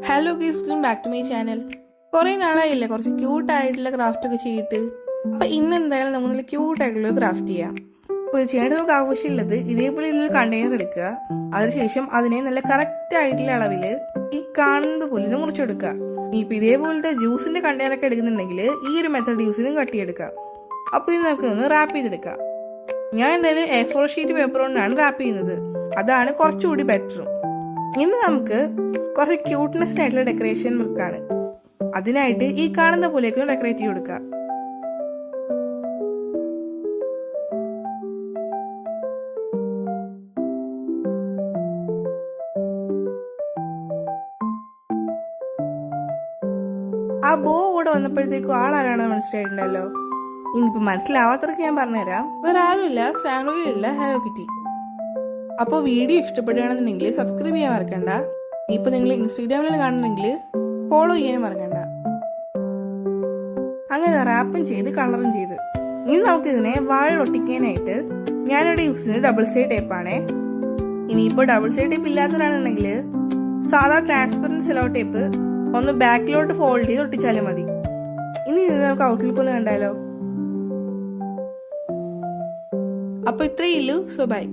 Hello guys, welcome back to my channel. കുറേ നാളായില്ലേ കുറച്ച് ക്യൂട്ടായിട്ടുള്ള ക്രാഫ്റ്റ് ഒക്കെ ചെയ്തിട്ട്. അപ്പം ഇന്ന് എന്തായാലും നമ്മൾ നല്ല ക്യൂട്ടായിട്ടുള്ള ക്രാഫ്റ്റ് ചെയ്യാം. അപ്പോൾ ഇത് ചെയ്യേണ്ടത് നമുക്ക് ആവശ്യമുള്ളത് ഇതേപോലെ ഇതിൽ കണ്ടെയ്നർ എടുക്കുക. അതിനുശേഷം അതിനെ നല്ല കറക്റ്റ് ആയിട്ടുള്ള അളവിൽ ഈ കാണുന്നത് പോലെ ഇത് മുറിച്ചെടുക്കുക. ഇനിയിപ്പോൾ ഇതേപോലത്തെ ജ്യൂസിൻ്റെ കണ്ടെയ്നറൊക്കെ എടുക്കുന്നുണ്ടെങ്കിൽ ഈ ഒരു മെത്തേഡ് യൂസ് ചെയ്ത് കട്ട് ചെയ്തെടുക്കുക. അപ്പോൾ ഇത് നമുക്ക് ഒന്ന് റാപ്പ് ചെയ്തെടുക്കാം. ഞാൻ എന്തായാലും A4 ഷീറ്റ് പേപ്പർ കൊണ്ടാണ് റാപ്പ് ചെയ്യുന്നത്. അതാണ് കുറച്ചുകൂടി ബെറ്ററും. ഇന്ന് നമുക്ക് കുറച്ച് ക്യൂട്ട്നെസ് ആയിട്ടുള്ള ഡെക്കറേഷൻ വർക്കാണ്. അതിനായിട്ട് ഈ കാണുന്ന പോലെയൊക്കെ ഡെക്കറേറ്റ് ചെയ്ത് കൊടുക്കുക. ആ ബോ കൂടെ വന്നപ്പോഴത്തേക്കും ആളാരാണെന്ന് മനസ്സിലായിട്ടുണ്ടല്ലോ. ഇനിയിപ്പോൾ മനസ്സിലാവാത്തവർക്ക് ഞാൻ പറഞ്ഞുതരാം. വേറെ ആരുമില്ല, സാൻഡ്രോയിലുള്ള ഹലോ കിറ്റി. അപ്പോൾ വീഡിയോ ഇഷ്ടപ്പെടുകയാണെന്നുണ്ടെങ്കിൽ സബ്സ്ക്രൈബ് ചെയ്യാൻ മറക്കണ്ട. ഇപ്പോൾ നിങ്ങൾ ഇൻസ്റ്റാഗ്രാമിൽ കാണുന്നുണ്ടെങ്കിൽ ഫോളോ ചെയ്യാനും മറക്കണ്ട. അങ്ങനെ റാപ്പും ചെയ്ത് കളറും ചെയ്ത് ഇനി നമുക്കിതിനെ വാളിൽ ഒട്ടിക്കാനായിട്ട് ഞാനിവിടെ യൂസ് ചെയ്യുന്നത് ഡബിൾ സൈഡ് ടേപ്പാണേ. ഇനിയിപ്പോൾ ഡബിൾ സൈഡ് ടേപ്പ് ഇല്ലാത്തവരാണെന്നുണ്ടെങ്കിൽ സാധാ ട്രാൻസ്പെറൻറ്റ് സെലോ ടേപ്പ് ഒന്ന് ബാക്കിലോട്ട് ഫോൾഡ് ചെയ്ത് ഒട്ടിച്ചാലും മതി. ഇനി ഇത് നമുക്ക് ഔട്ട്ലുക്ക് ഒന്ന് കണ്ടാലോ. അപ്പോൾ ഇത്രയേ ഉള്ളൂ. So by.